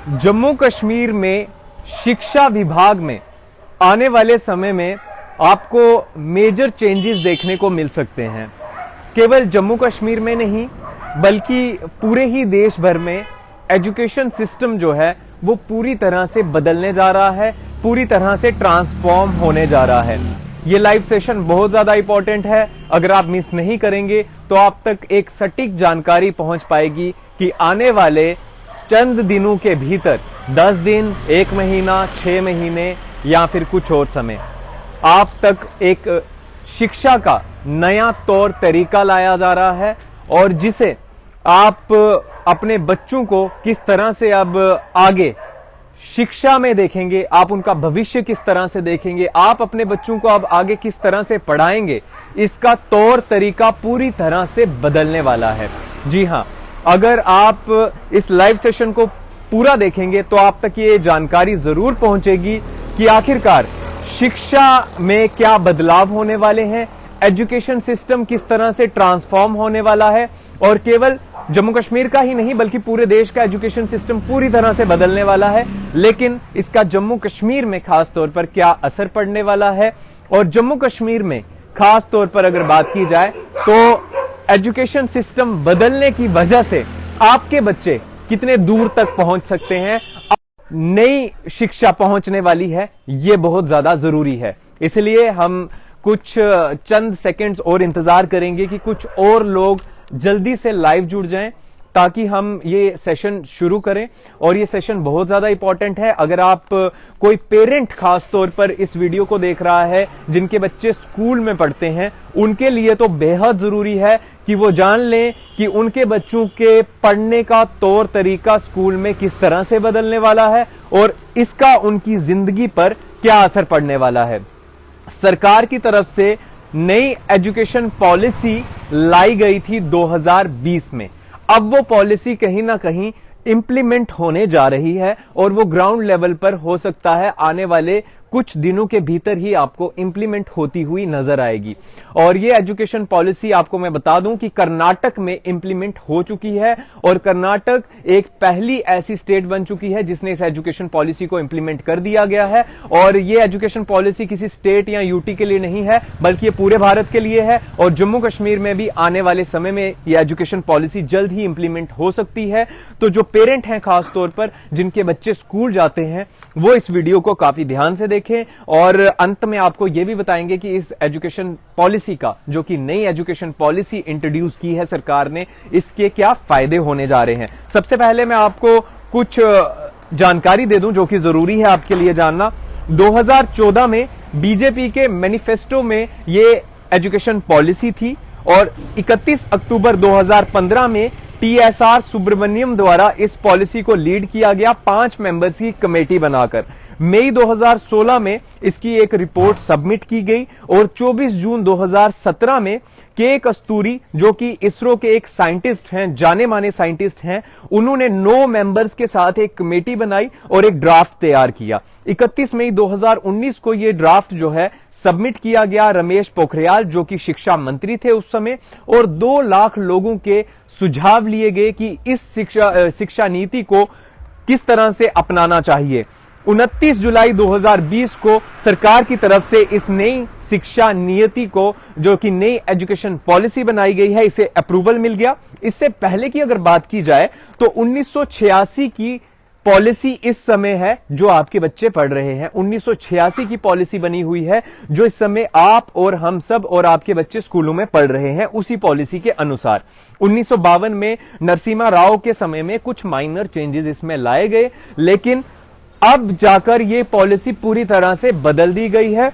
जम्मू कश्मीर में शिक्षा विभाग में आने वाले समय में आपको मेजर चेंजेस देखने को मिल सकते हैं। केवल जम्मू कश्मीर में नहीं बल्कि पूरे ही देश भर में एजुकेशन सिस्टम जो है वो पूरी तरह से बदलने जा रहा है, पूरी तरह से ट्रांसफॉर्म होने जा रहा है। ये लाइव सेशन बहुत ज्यादा इंपॉर्टेंट है। अगर आप मिस नहीं करेंगे तो आप तक एक सटीक जानकारी पहुंच पाएगी कि आने वाले चंद दिनों के भीतर 10 दिन, 1 महीना, 6 महीने या फिर कुछ और समय आप तक एक शिक्षा का नया तौर तरीका लाया जा रहा है और जिसे आप अपने बच्चों को किस तरह से अब आगे शिक्षा में देखेंगे, आप उनका भविष्य किस तरह से देखेंगे, आप अपने बच्चों को अब आगे किस तरह से पढ़ाएंगे, इसका तौर तरीका पूरी तरह से बदलने वाला है। जी हां, अगर आप इस लाइव सेशन को पूरा देखेंगे तो आप तक ये जानकारी जरूर पहुंचेगी कि आखिरकार शिक्षा में क्या बदलाव होने वाले हैं, एजुकेशन सिस्टम किस तरह से ट्रांसफॉर्म होने वाला है और केवल जम्मू कश्मीर का ही नहीं बल्कि पूरे देश का एजुकेशन सिस्टम पूरी तरह से बदलने वाला है। लेकिन इसका जम्मू कश्मीर में खास तौर पर क्या असर पड़ने वाला है और जम्मू कश्मीर में खास तौर पर अगर बात की जाए तो एजुकेशन सिस्टम बदलने की वजह से आपके बच्चे कितने दूर तक पहुंच सकते हैं, नई शिक्षा पहुंचने वाली है, यह बहुत ज्यादा जरूरी है। इसलिए हम कुछ चंद सेकंड्स और इंतजार करेंगे कि कुछ और लोग जल्दी से लाइव जुड़ जाएं ताकि हम ये सेशन शुरू करें। और ये सेशन बहुत ज्यादा इंपॉर्टेंट है। अगर आप कोई पेरेंट खास तौर पर इस वीडियो को देख रहा है जिनके बच्चे स्कूल में पढ़ते हैं, उनके लिए तो बेहद जरूरी है कि वो जान लें कि उनके बच्चों के पढ़ने का तौर तरीका स्कूल में किस तरह से बदलने वाला है और इसका उनकी जिंदगी पर क्या असर पड़ने वाला है। सरकार की तरफ से नई एजुकेशन पॉलिसी लाई गई थी 2020 में। अब वो पॉलिसी कहीं ना कहीं इंप्लीमेंट होने जा रही है और वो ग्राउंड लेवल पर हो सकता है आने वाले कुछ दिनों के भीतर ही आपको इंप्लीमेंट होती हुई नजर आएगी। और ये एजुकेशन पॉलिसी आपको मैं बता दूं कि कर्नाटक में इंप्लीमेंट हो चुकी है और कर्नाटक एक पहली ऐसी स्टेट बन चुकी है जिसने इस एजुकेशन पॉलिसी को इंप्लीमेंट कर दिया गया है। और ये एजुकेशन पॉलिसी किसी स्टेट या यूटी के लिए नहीं है बल्कि ये पूरे भारत के लिए है और जम्मू कश्मीर में भी आने वाले समय में ये एजुकेशन पॉलिसी जल्द ही इंप्लीमेंट हो सकती है। तो जो पेरेंट हैं खास तौर पर जिनके बच्चे स्कूल जाते हैं वो इस वीडियो को काफी ध्यान से देखें और अंत में आपको यह भी बताएंगे कि इस एजुकेशन पॉलिसी का जो कि नई एजुकेशन पॉलिसी इंट्रोड्यूस की है सरकार ने, इसके क्या फायदे होने जा रहे हैं। सबसे पहले मैं आपको कुछ जानकारी दे दूं जो कि जरूरी है आपके लिए जानना। 2014 में बीजेपी के मैनिफेस्टो में ये एजुकेशन पॉलिसी थी और 31 अक्टूबर 2015 में टीएसआर सुब्रमण्यम द्वारा इस पॉलिसी को लीड किया गया 5 मेंबर्स की कमेटी बनाकर। मई 2016 में इसकी एक रिपोर्ट सबमिट की गई और 24 जून 2017 में के कस्तूरी जो कि इसरो के एक साइंटिस्ट हैं, जाने माने साइंटिस्ट हैं, उन्होंने 9 मेंबर्स के साथ एक कमेटी बनाई और एक ड्राफ्ट तैयार किया। 31 मई 2019 को यह ड्राफ्ट जो है सबमिट किया गया रमेश पोखरियाल जो कि शिक्षा मंत्री थे उस समय और 2 लाख लोगों के सुझाव लिए गए कि इस शिक्षा नीति को किस तरह से अपनाना चाहिए। 29 जुलाई 2020 को सरकार की तरफ से इस नई शिक्षा नीति को जो कि नई एजुकेशन पॉलिसी बनाई गई है इसे अप्रूवल मिल गया। इससे पहले की अगर बात की जाए तो 1986 की पॉलिसी इस समय है जो आपके बच्चे पढ़ रहे हैं। 1986 की पॉलिसी बनी हुई है जो इस समय आप और हम सब और आपके बच्चे स्कूलों में पढ़ रहे हैं उसी पॉलिसी के अनुसार। 1952 में नरसिम्हा राव के समय में कुछ माइनर चेंजेस इसमें लाए गए लेकिन अब जाकर यह पॉलिसी पूरी तरह से बदल दी गई है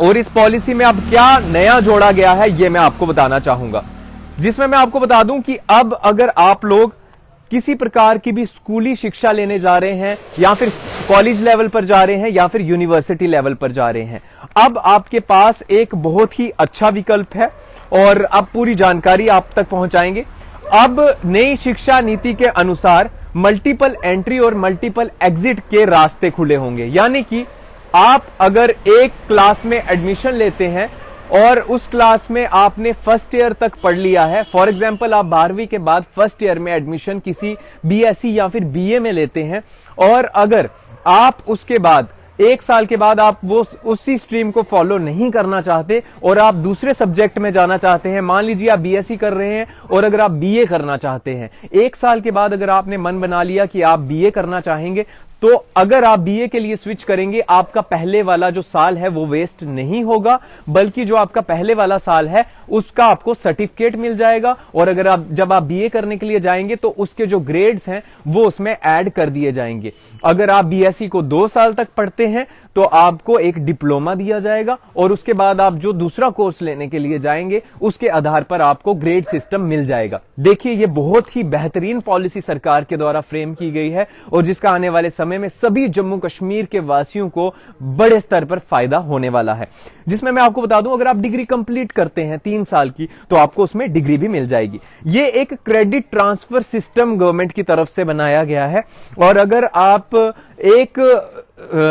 और इस पॉलिसी में अब क्या नया जोड़ा गया है यह मैं आपको बताना चाहूंगा, जिसमें मैं आपको बता दूं कि अब अगर आप लोग किसी प्रकार की भी स्कूली शिक्षा लेने जा रहे हैं या फिर कॉलेज लेवल पर जा रहे हैं या फिर यूनिवर्सिटी लेवल पर जा रहे हैं, अब आपके पास एक बहुत ही अच्छा विकल्प है और अब पूरी जानकारी आप तक पहुंचाएंगे। अब नई शिक्षा नीति के अनुसार मल्टीपल एंट्री और मल्टीपल एग्जिट के रास्ते खुले होंगे, यानी कि आप अगर एक क्लास में एडमिशन लेते हैं और उस क्लास में आपने फर्स्ट ईयर तक पढ़ लिया है, फॉर एग्जाम्पल आप 12वीं के बाद फर्स्ट ईयर में एडमिशन किसी बीएससी या फिर बीए में लेते हैं, और अगर आप उसके बाद 1 साल के बाद आप वो उसी स्ट्रीम को फॉलो नहीं करना चाहते और आप दूसरे सब्जेक्ट में जाना चाहते हैं, मान लीजिए आप बीएससी कर रहे हैं और अगर आप बीए करना चाहते हैं, 1 साल के बाद अगर आपने मन बना लिया कि आप बीए करना चाहेंगे, तो अगर आप बीए के लिए स्विच करेंगे, आपका पहले वाला जो साल है वो वेस्ट नहीं होगा, बल्कि जो आपका पहले वाला साल है उसका आपको सर्टिफिकेट मिल जाएगा, और अगर आप जब आप बीए करने के लिए जाएंगे तो उसके जो ग्रेड्स हैं वो उसमें ऐड कर दिए जाएंगे। अगर आप बीएससी को 2 साल तक पढ़ते हैं तो आपको एक डिप्लोमा दिया जाएगा, और उसके बाद आप जो दूसरा कोर्स लेने के लिए जाएंगे उसके आधार पर आपको ग्रेड सिस्टम मिल जाएगा। देखिए, ये बहुत ही बेहतरीन पॉलिसी सरकार के द्वारा फ्रेम की गई है, और जिसका आने वाले समय में सभी जम्मू कश्मीर के वासियों को बड़े स्तर पर फायदा होने वाला है। जिसमें मैं आपको बता दूं, अगर आप डिग्री कंप्लीट करते हैं 3 साल की, तो आपको उसमें डिग्री भी मिल जाएगी। ये एक क्रेडिट ट्रांसफर सिस्टम गवर्नमेंट की तरफ से बनाया गया है, और अगर आप एक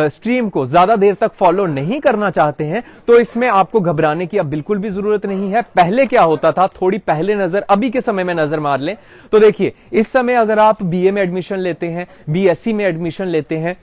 स्ट्रीम को ज्यादा देर तक फॉलो नहीं करना चाहते हैं तो इसमें आपको घबराने की अब बिल्कुल भी जरूरत नहीं है। पहले क्या होता था, थोड़ी पहले नजर अभी के समय में नजर मार लें तो देखिए, इस समय अगर आप बीए में एडमिशन लेते हैं, बीएससी में एडमिशन लेते हैं,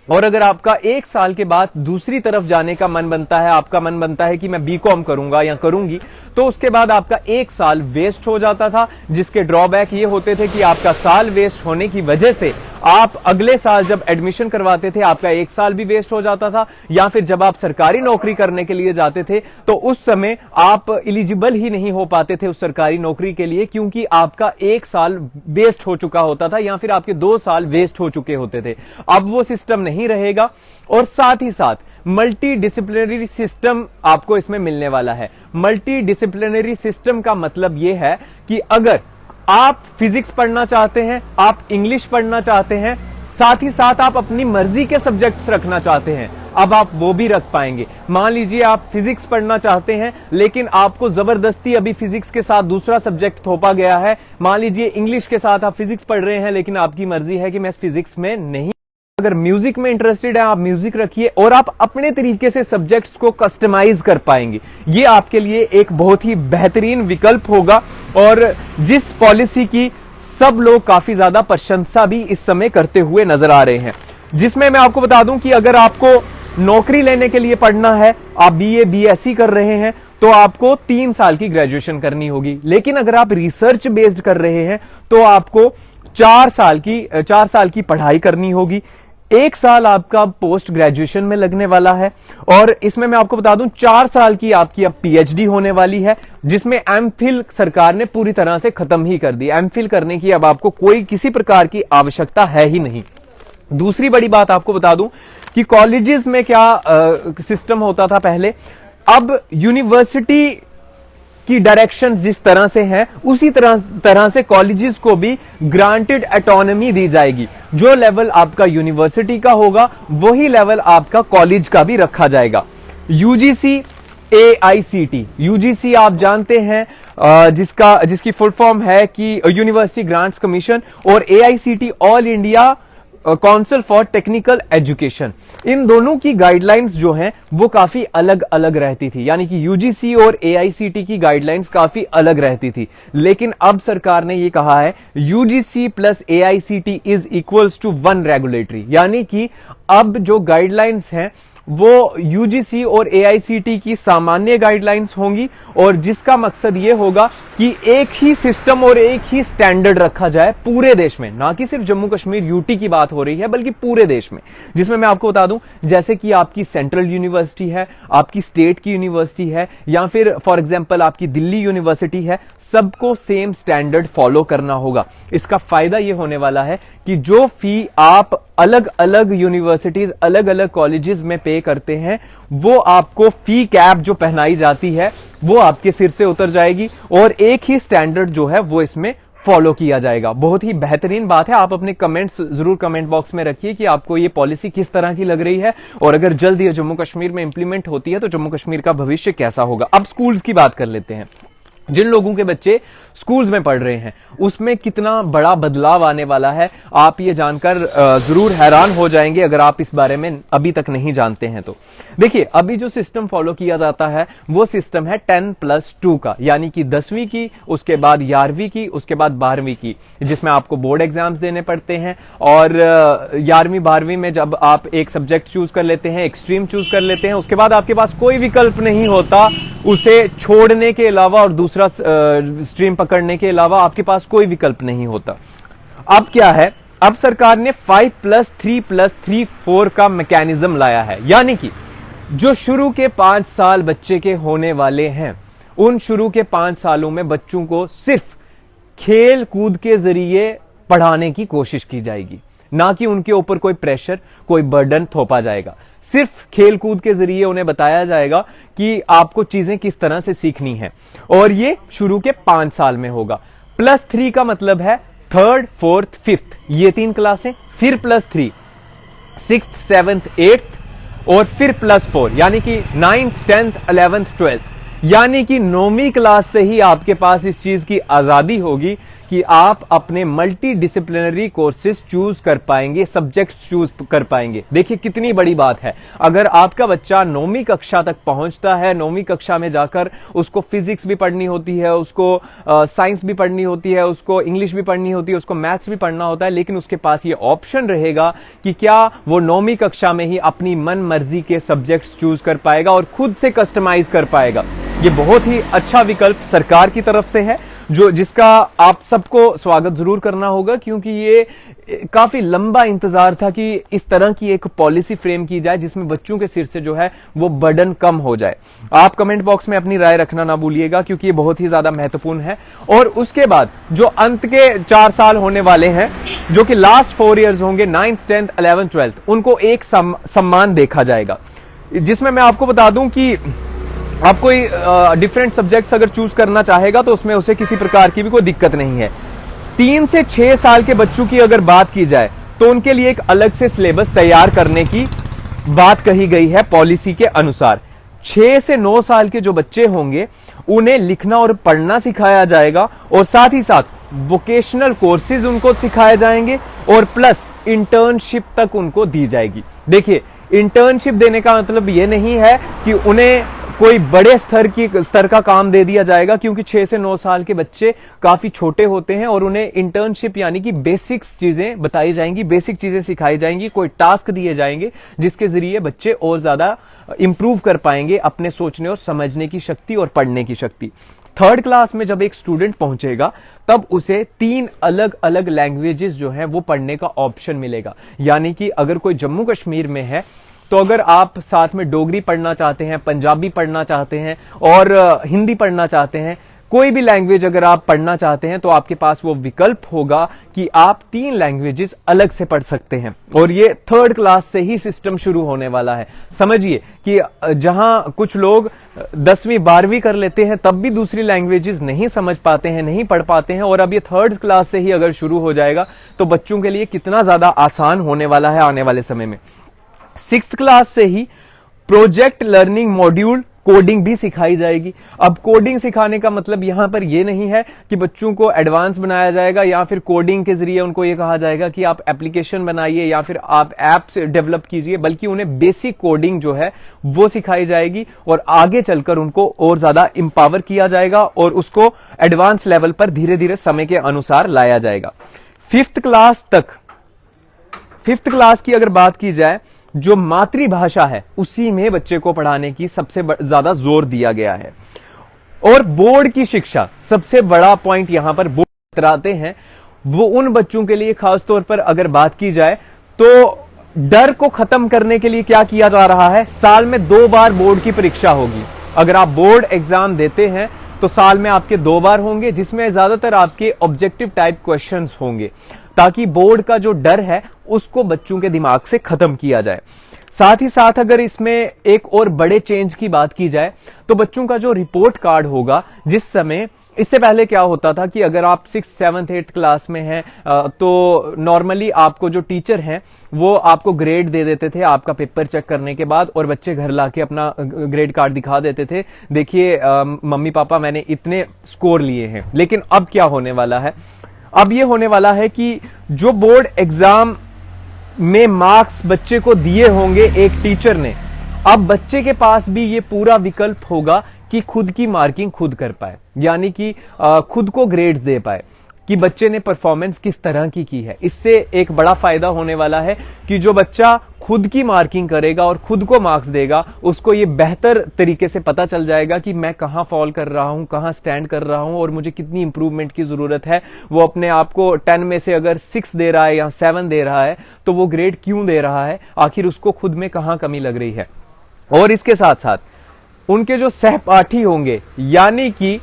और अगर आपका 1 साल के बाद दूसरी तरफ जाने का मन बनता है, आपका मन बनता है कि मैं बीकॉम करूंगा या करूंगी, तो उसके बाद आपका 1 साल वेस्ट हो जाता था, जिसके ड्रॉबैक ये होते थे कि आपका साल वेस्ट होने की वजह से आप अगले साल जब एडमिशन करवाते थे आपका 1 साल भी वेस्ट हो जाता था, या फिर जब आप सरकारी नौकरी करने के लिए जाते थे तो उस समय आप एलिजिबल ही नहीं हो पाते थे उस सरकारी नौकरी के लिए, क्योंकि आपका 1 साल वेस्ट हो चुका होता था, या फिर आपके 2 साल वेस्ट हो चुके होते थे। अब वो सिस्टम नहीं रहेगा, और साथ ही साथ मल्टी डिसिप्लिनरी सिस्टम आपको इसमें मिलने वाला है। मल्टी डिसिप्लिनरी सिस्टम का मतलब यह है कि अगर आप फिजिक्स पढ़ना चाहते हैं, आप इंग्लिश पढ़ना चाहते हैं, साथ ही साथ आप अपनी मर्जी के सब्जेक्ट्स रखना चाहते हैं, अब आप वो भी रख पाएंगे। मान लीजिए आप फिजिक्स पढ़ना चाहते हैं, लेकिन आपको जबरदस्ती अभी फिजिक्स के साथ दूसरा सब्जेक्ट थोपा गया है, मान लीजिए इंग्लिश के साथ आप फिजिक्स पढ़ रहे हैं, लेकिन आपकी मर्जी है कि मैं फिजिक्स में नहीं, अगर म्यूजिक में इंटरेस्टेड है आप म्यूजिक रखिए, और आप अपने तरीके से सब्जेक्ट्स को कस्टमाइज कर पाएंगे। ये आपके लिए एक बहुत ही बेहतरीन विकल्प होगा, और जिस पॉलिसी की सब लोग काफी ज्यादा प्रशंसा भी इस समय करते हुए नजर आ रहे हैं। जिसमें मैं आपको बता दूं कि अगर आपको नौकरी लेने के लिए पढ़ना है, आप बीए बीएससी कर रहे हैं, तो आपको 3 साल की ग्रेजुएशन करनी होगी, लेकिन अगर आप रिसर्च बेस्ड कर रहे हैं तो आपको 4 साल की पढ़ाई करनी होगी। 1 साल आपका पोस्ट ग्रेजुएशन में लगने वाला है, और इसमें मैं आपको बता दूं 4 साल की आपकी अब पीएचडी होने वाली है, जिसमें एमफिल सरकार ने पूरी तरह से खत्म ही कर दी। एमफिल करने की अब आपको कोई किसी प्रकार की आवश्यकता है ही नहीं। दूसरी बड़ी बात आपको बता दूं कि कॉलेजेस में क्या सिस्टम होता था पहले, अब यूनिवर्सिटी की डायरेक्शन जिस तरह से है उसी तरह से कॉलेजेस को भी ग्रांटेड ऑटोनॉमी दी जाएगी। जो लेवल आपका यूनिवर्सिटी का होगा वही लेवल आपका कॉलेज का भी रखा जाएगा। यूजीसी एआईसीटी, यूजीसी आप जानते हैं जिसकी फुल फॉर्म है कि यूनिवर्सिटी ग्रांट्स कमीशन, और AICTE All India Council for Technical Education. इन दोनों की गाइडलाइंस जो हैं वो काफी अलग अलग रहती थी, यानी कि यूजीसी और एआईसीटी की गाइडलाइंस काफी अलग रहती थी, लेकिन अब सरकार ने ये कहा है UGC plus AICTE is equals to 1 regulatory, यानी कि अब जो गाइडलाइंस हैं वो यूजीसी और एआईसीटी की सामान्य गाइडलाइंस होंगी, और जिसका मकसद ये होगा कि एक ही सिस्टम और एक ही स्टैंडर्ड रखा जाए पूरे देश में, ना कि सिर्फ जम्मू कश्मीर यूटी की बात हो रही है बल्कि पूरे देश में। जिसमें मैं आपको बता दूं, जैसे कि आपकी सेंट्रल यूनिवर्सिटी है, आपकी स्टेट की यूनिवर्सिटी है, या फिर फॉर एग्जांपल आपकी दिल्ली यूनिवर्सिटी है, सबको सेम स्टैंडर्ड फॉलो करना होगा। इसका फायदा यह होने वाला है कि जो फी आप अलग अलग यूनिवर्सिटीज अलग अलग कॉलेजेस में पे करते हैं, वो आपको फी कैप जो पहनाई जाती है वो आपके सिर से उतर जाएगी, और एक ही स्टैंडर्ड जो है वो इसमें फॉलो किया जाएगा। बहुत ही बेहतरीन बात है। आप अपने कमेंट्स जरूर कमेंट बॉक्स में रखिए कि आपको ये पॉलिसी किस तरह की लग रही है, और अगर जल्द ये जम्मू कश्मीर में इंप्लीमेंट होती है तो जम्मू कश्मीर का भविष्य कैसा होगा। अब स्कूल्स की बात कर लेते हैं। जिन लोगों के बच्चे स्कूल्स में पढ़ रहे हैं उसमें कितना बड़ा बदलाव आने वाला है, आप ये जानकर जरूर हैरान हो जाएंगे अगर आप इस बारे में अभी तक नहीं जानते हैं तो। देखिए, अभी जो सिस्टम फॉलो किया जाता है वो सिस्टम है 10+2 का, यानी कि 10वीं की, उसके बाद 11वीं की, उसके बाद 12वीं की, जिसमें आपको बोर्ड एग्जाम्स देने पड़ते हैं। और 11वीं 12वीं में जब आप एक सब्जेक्ट चूज कर लेते हैं, एक स्ट्रीम चूज कर लेते हैं, उसके बाद आपके पास कोई विकल्प नहीं होता उसे छोड़ने के अलावा और दूसरा स्ट्रीम पकड़ने के अलावा आपके पास कोई विकल्प नहीं होता। अब क्या है, अब सरकार ने 5+3+3 का मैकेनिज्म लाया है, यानी कि जो शुरू के 5 साल बच्चे के होने वाले हैं उन शुरू के 5 सालों में बच्चों को सिर्फ खेल कूद के जरिए पढ़ाने की कोशिश की जाएगी, ना कि उनके ऊपर कोई प्रेशर, कोई बर्डन थोपा जाएगा। सिर्फ खेल कूद के जरिए उन्हें बताया जाएगा कि आपको चीजें किस तरह से सीखनी है, और ये शुरू के 5 साल में होगा। +3 का मतलब है 3rd, 4th, 5th, ये 3 क्लासें, फिर +3 6th, 7th, 8th और फिर +4 यानी कि 9th, 10th, 11th, 12th, यानी कि 9वीं क्लास से ही आपके पास इस चीज की आजादी होगी कि आप अपने मल्टी डिसिप्लिनरी कोर्सेज चूज कर पाएंगे, सब्जेक्ट्स चूज कर पाएंगे। देखिए कितनी बड़ी बात है, अगर आपका बच्चा 9वीं कक्षा तक पहुंचता है, 9वीं कक्षा में जाकर उसको फिजिक्स भी पढ़नी होती है, उसको साइंस भी पढ़नी होती है, उसको इंग्लिश भी पढ़नी होती है, उसको मैथ्स भी पढ़ना होता है, लेकिन उसके पास ये ऑप्शन रहेगा कि क्या वो 9वीं कक्षा में ही अपनी मन मर्जी के सब्जेक्ट्स चूज कर पाएगा और खुद से कस्टमाइज कर पाएगा। ये बहुत ही अच्छा विकल्प सरकार की तरफ से है, जिसका आप सबको स्वागत जरूर करना होगा, क्योंकि ये काफी लंबा इंतजार था कि इस तरह की एक पॉलिसी फ्रेम की जाए जिसमें बच्चों के सिर से जो है वो बर्डन कम हो जाए। आप कमेंट बॉक्स में अपनी राय रखना ना भूलिएगा, क्योंकि ये बहुत ही ज्यादा महत्वपूर्ण है। और उसके बाद जो अंत के 4 साल होने वाले हैं, जो कि लास्ट 4 इयर्स होंगे, 9th, 10th, 11th, 12th, उनको एक सम्मान देखा जाएगा, जिसमें मैं आपको बता दूं कि आप कोई डिफरेंट सब्जेक्ट्स अगर चूज करना चाहेगा तो उसमें उसे किसी प्रकार की भी कोई दिक्कत नहीं है। 3 से 6 साल के बच्चों की अगर बात की जाए तो उनके लिए एक अलग से सिलेबस तैयार करने की बात कही गई है पॉलिसी के अनुसार। 6 से 9 साल के जो बच्चे होंगे उन्हें लिखना और पढ़ना सिखाया जाएगा, और साथ ही साथ वोकेशनल कोर्सेज उनको सिखाए जाएंगे, और प्लस इंटर्नशिप तक उनको दी जाएगी। देखिए, इंटर्नशिप देने का मतलब ये नहीं है कि उन्हें कोई बड़े स्तर का काम दे दिया जाएगा, क्योंकि 6 से 9 साल के बच्चे काफी छोटे होते हैं और उन्हें इंटर्नशिप यानी कि बेसिक्स चीजें बताई जाएंगी, बेसिक चीजें सिखाई जाएंगी, कोई टास्क दिए जाएंगे जिसके जरिए बच्चे और ज्यादा इंप्रूव कर पाएंगे अपने सोचने और समझने की शक्ति और पढ़ने की शक्ति। 3rd क्लास में जब एक स्टूडेंट पहुंचेगा तब उसे 3 अलग अलग लैंग्वेजेस जो है वो पढ़ने का ऑप्शन मिलेगा, यानी कि अगर कोई जम्मू कश्मीर में है तो अगर आप साथ में डोगरी पढ़ना चाहते हैं, पंजाबी पढ़ना चाहते हैं और हिंदी पढ़ना चाहते हैं, कोई भी लैंग्वेज अगर आप पढ़ना चाहते हैं तो आपके पास वो विकल्प होगा कि आप 3 लैंग्वेजेस अलग से पढ़ सकते हैं। और ये 3rd क्लास से ही सिस्टम शुरू होने वाला है। समझिए कि जहां कुछ लोग 10वीं 12वीं कर लेते हैं तब भी दूसरी लैंग्वेजेस नहीं समझ पाते हैं, नहीं पढ़ पाते हैं, और अब ये 3rd क्लास से ही अगर शुरू हो जाएगा तो बच्चों के लिए कितना ज्यादा आसान होने वाला है आने वाले समय में। 6th क्लास से ही प्रोजेक्ट लर्निंग मॉड्यूल कोडिंग भी सिखाई जाएगी। अब कोडिंग सिखाने का मतलब यहां पर यह नहीं है कि बच्चों को एडवांस बनाया जाएगा या फिर कोडिंग के जरिए उनको यह कहा जाएगा कि आप एप्लीकेशन बनाइए या फिर आप ऐप्स डेवलप कीजिए, बल्कि उन्हें बेसिक कोडिंग जो है वो सिखाई जाएगी और आगे चलकर उनको और ज्यादा इंपावर किया जाएगा और उसको एडवांस लेवल पर धीरे धीरे समय के अनुसार लाया जाएगा। 5th क्लास तक, 5th क्लास की अगर बात की जाए, जो मातृभाषा है उसी में बच्चे को पढ़ाने की सबसे ज्यादा जोर दिया गया है। और बोर्ड की शिक्षा, सबसे बड़ा पॉइंट यहां पर बोर्ड कराते हैं, वो उन बच्चों के लिए खास तौर पर अगर बात की जाए तो डर को खत्म करने के लिए क्या किया जा रहा है, साल में 2 बार बोर्ड की परीक्षा होगी। अगर आप बोर्ड एग्जाम देते हैं तो साल में आपके 2 बार होंगे, जिसमें ज्यादातर आपके ऑब्जेक्टिव टाइप क्वेश्चंस होंगे, ताकि बोर्ड का जो डर है उसको बच्चों के दिमाग से खत्म किया जाए। साथ ही साथ अगर इसमें एक और बड़े चेंज की बात की जाए तो बच्चों का जो रिपोर्ट कार्ड होगा, जिस समय इससे पहले क्या होता था कि अगर आप 6th 7th 8th क्लास में हैं तो नॉर्मली आपको जो टीचर हैं वो आपको ग्रेड दे देते थे आपका पेपर चेक करने के बाद, और बच्चे घर लाके अपना ग्रेड कार्ड दिखा देते थे, देखिए मम्मी पापा मैंने इतने स्कोर लिए हैं। लेकिन अब क्या होने वाला है, अब ये होने वाला है कि जो बोर्ड एग्जाम में मार्क्स बच्चे को दिए होंगे एक टीचर ने, अब बच्चे के पास भी ये पूरा विकल्प होगा कि खुद की मार्किंग खुद कर पाए, यानी कि खुद को ग्रेड्स दे पाए कि बच्चे ने परफॉर्मेंस किस तरह की है। इससे एक बड़ा फायदा होने वाला है कि जो बच्चा खुद की मार्किंग करेगा और खुद को मार्क्स देगा, उसको ये बेहतर तरीके से पता चल जाएगा कि मैं कहां फॉल कर रहा हूं, कहां स्टैंड कर रहा हूं और मुझे कितनी इंप्रूवमेंट की जरूरत है। वो अपने आप को 10 में से अगर 6 दे रहा है या 7 दे रहा है तो वो ग्रेड क्यों दे रहा है, आखिर उसको खुद में कहां कमी लग रही है। और इसके साथ साथ उनके जो सहपाठी होंगे, यानी कि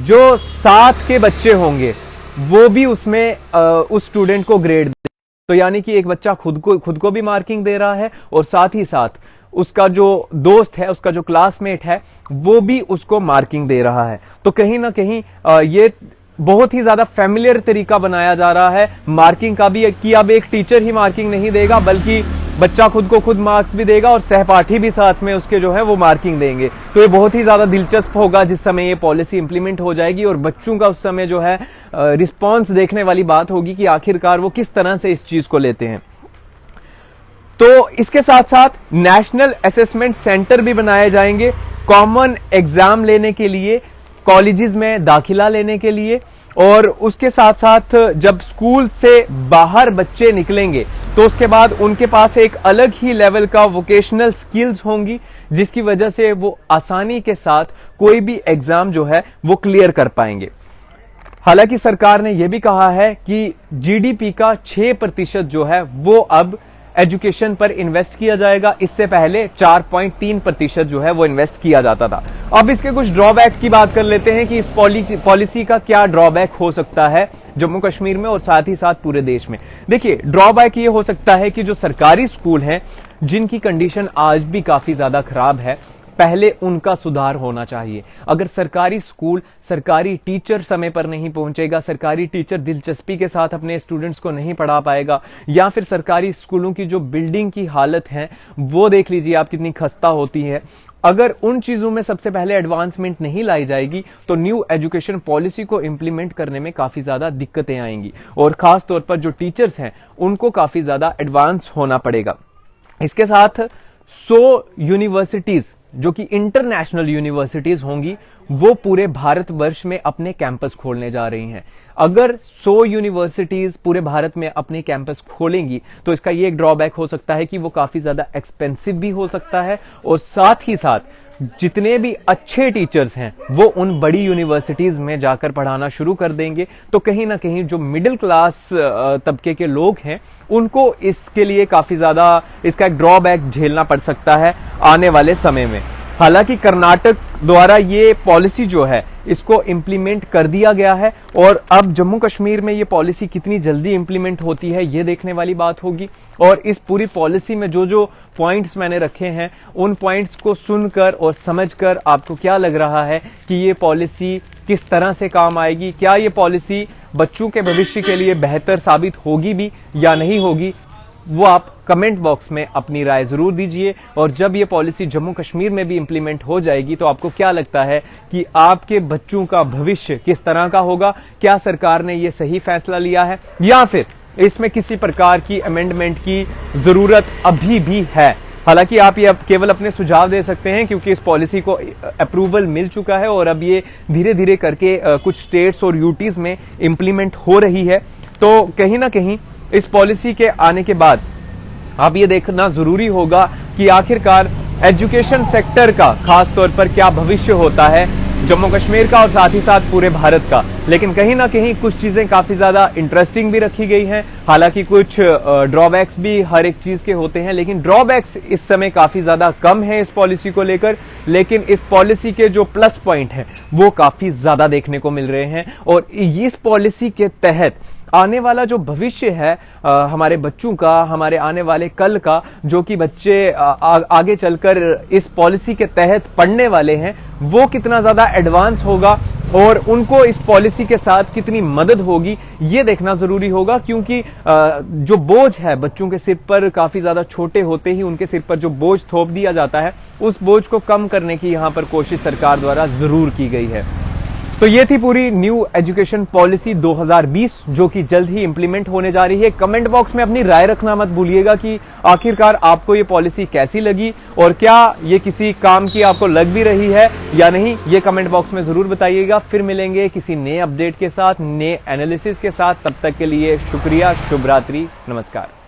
जो साथ के बच्चे होंगे, वो भी उसमें उस स्टूडेंट को ग्रेड दे। तो यानी कि एक बच्चा खुद को भी मार्किंग दे रहा है और साथ ही साथ उसका जो दोस्त है, उसका जो क्लासमेट है, वो भी उसको मार्किंग दे रहा है। तो कहीं ना कहीं ये बहुत ही ज्यादा फैमिलियर तरीका बनाया जा रहा है मार्किंग का भी, कि अब एक टीचर ही मार्किंग नहीं देगा बल्कि बच्चा खुद को खुद मार्क्स भी देगा और सहपाठी भी साथ में उसके जो है वो मार्किंग देंगे। तो ये बहुत ही ज्यादा दिलचस्प होगा जिस समय ये पॉलिसी इंप्लीमेंट हो जाएगी, और बच्चों का उस समय जो है रिस्पॉन्स देखने वाली बात होगी कि आखिरकार वो किस तरह से इस चीज को लेते हैं। तो इसके साथ साथ नेशनल असेसमेंट सेंटर भी बनाए जाएंगे कॉमन एग्जाम लेने के लिए, कॉलेजेस में दाखिला लेने के लिए। और उसके साथ साथ जब स्कूल से बाहर बच्चे निकलेंगे तो उसके बाद उनके पास एक अलग ही लेवल का वोकेशनल स्किल्स होंगी, जिसकी वजह से वो आसानी के साथ कोई भी एग्जाम जो है वो क्लियर कर पाएंगे। हालांकि सरकार ने यह भी कहा है कि जीडीपी का 6% जो है वो अब एजुकेशन पर इन्वेस्ट किया जाएगा। इससे पहले 4.3% जो है वो इन्वेस्ट किया जाता था। अब इसके कुछ ड्रॉबैक की बात कर लेते हैं कि इस पॉलिसी का क्या ड्रॉबैक हो सकता है जम्मू कश्मीर में और साथ ही साथ पूरे देश में। देखिए, ड्रॉबैक ये हो सकता है कि जो सरकारी स्कूल हैं जिनकी कंडीशन आज भी काफी ज्यादा खराब है, पहले उनका सुधार होना चाहिए। अगर सरकारी स्कूल, सरकारी टीचर समय पर नहीं पहुंचेगा, सरकारी टीचर दिलचस्पी के साथ अपने स्टूडेंट्स को नहीं पढ़ा पाएगा, या फिर सरकारी स्कूलों की जो बिल्डिंग की हालत है वो देख लीजिए आप कितनी खस्ता होती है, अगर उन चीजों में सबसे पहले एडवांसमेंट नहीं लाई जाएगी तो न्यू एजुकेशन पॉलिसी को इंप्लीमेंट करने में काफी ज्यादा दिक्कतें आएंगी, और खास तौर पर जो टीचर्स हैं उनको काफी ज्यादा एडवांस होना पड़ेगा। इसके साथ 100 यूनिवर्सिटीज जो कि इंटरनेशनल यूनिवर्सिटीज होंगी वो पूरे भारतवर्ष में अपने कैंपस खोलने जा रही हैं। अगर 100 यूनिवर्सिटीज पूरे भारत में अपने कैंपस खोलेंगी तो इसका ये एक ड्रॉबैक हो सकता है कि वो काफी ज्यादा एक्सपेंसिव भी हो सकता है, और साथ ही साथ जितने भी अच्छे टीचर्स हैं वो उन बड़ी यूनिवर्सिटीज में जाकर पढ़ाना शुरू कर देंगे। तो कहीं ना कहीं जो मिडिल क्लास तबके के लोग हैं उनको इसके लिए काफी ज्यादा इसका एक ड्रॉबैक झेलना पड़ सकता है आने वाले समय में। हालांकि कर्नाटक द्वारा ये पॉलिसी जो है इसको इंप्लीमेंट कर दिया गया है, और अब जम्मू कश्मीर में ये पॉलिसी कितनी जल्दी इंप्लीमेंट होती है ये देखने वाली बात होगी। और इस पूरी पॉलिसी में जो जो पॉइंट्स मैंने रखे हैं उन पॉइंट्स को सुनकर और समझकर आपको क्या लग रहा है कि ये पॉलिसी किस तरह से काम आएगी, क्या ये पॉलिसी बच्चों के भविष्य के लिए बेहतर साबित होगी भी या नहीं होगी, वो आप कमेंट बॉक्स में अपनी राय जरूर दीजिए। और जब ये पॉलिसी जम्मू कश्मीर में भी इंप्लीमेंट हो जाएगी तो आपको क्या लगता है कि आपके बच्चों का भविष्य किस तरह का होगा, क्या सरकार ने ये सही फैसला लिया है या फिर इसमें किसी प्रकार की अमेंडमेंट की जरूरत अभी भी है। हालांकि आप ये केवल अपने सुझाव दे सकते हैं क्योंकि इस पॉलिसी को अप्रूवल मिल चुका है और अब ये धीरे धीरे करके कुछ स्टेट्स और यूटीज में इंप्लीमेंट हो रही है। तो कहीं ना कहीं इस पॉलिसी के आने के बाद अब ये देखना जरूरी होगा कि आखिरकार एजुकेशन सेक्टर का खास तौर पर क्या भविष्य होता है जम्मू कश्मीर का और साथ ही साथ पूरे भारत का। लेकिन कहीं ना कहीं कुछ चीजें काफी ज्यादा इंटरेस्टिंग भी रखी गई हैं। हालांकि कुछ ड्रॉबैक्स भी हर एक चीज के होते हैं, लेकिन ड्रॉबैक्स इस समय काफी ज्यादा कम है इस पॉलिसी को लेकर। लेकिन इस पॉलिसी के जो प्लस पॉइंट हैं वो काफी ज्यादा देखने को मिल रहे हैं, और इस पॉलिसी के तहत आने वाला जो भविष्य है हमारे बच्चों का, हमारे आने वाले कल का, जो कि बच्चे आगे चलकर इस पॉलिसी के तहत पढ़ने वाले हैं, वो कितना ज्यादा एडवांस होगा और उनको इस पॉलिसी के साथ कितनी मदद होगी ये देखना जरूरी होगा, क्योंकि जो बोझ है बच्चों के सिर पर काफी ज्यादा छोटे होते ही उनके सिर पर जो बोझ थोप दिया जाता है, उस बोझ को कम करने की यहां पर कोशिश सरकार द्वारा जरूर की गई है। तो ये थी पूरी न्यू एजुकेशन पॉलिसी 2020 जो कि जल्द ही इंप्लीमेंट होने जा रही है। कमेंट बॉक्स में अपनी राय रखना मत भूलिएगा कि आखिरकार आपको ये पॉलिसी कैसी लगी और क्या ये किसी काम की आपको लग भी रही है या नहीं, ये कमेंट बॉक्स में जरूर बताइएगा। फिर मिलेंगे किसी नए अपडेट के साथ, नए एनालिसिस के साथ। तब तक के लिए शुक्रिया, शुभ रात्रि, नमस्कार।